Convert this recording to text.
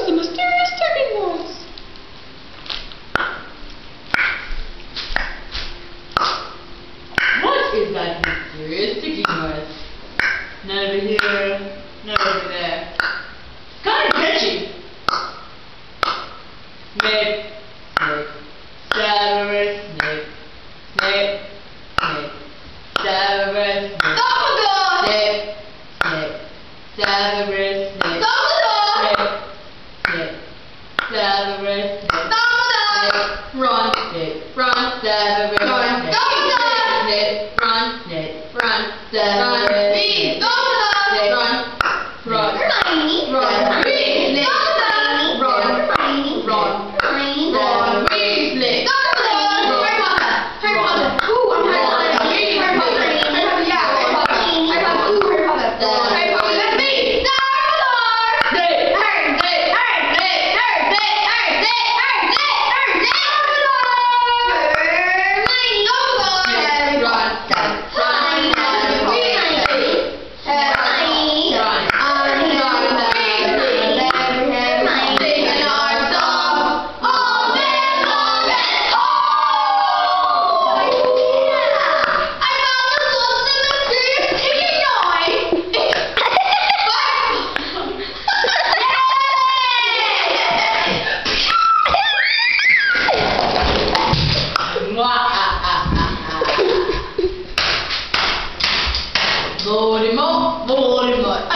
is the mysterious ticking noise? What is that mysterious ticking noise? None over here, none over there. Kind of catchy. Snape, Snape, Severus Snape, Snape, Snape, Severus Snape, Dumbledore! Snape, Snape, Severus Snape, Dumbledore! Snape, Snape, Severus Snape, Dumbledore! Run, Snape, run, Severus Run, Snape, Dumbledore! Snape, run, Snape, run, Severus Run, Snape, Dumbledore! Snape, run, Hermione! run, Snape, Dumbledore! run, Hermione! run, Hermione! Ron Weasley. Dumbledore! Harry Potter! Harry Potter! Ooh, I'm Harry Potter! Harry Potter! Harry Potter! Yeah, Harry Potter! Harry Potter! Ooh, Harry Potter! Harry Potter! That's me! Dumbledore! Snape. Harry! Harry! Harry! Harry! Harry! Harry! Harry! Hermione! Dumbledore! Harry Potter! Voldemort, Voldemort,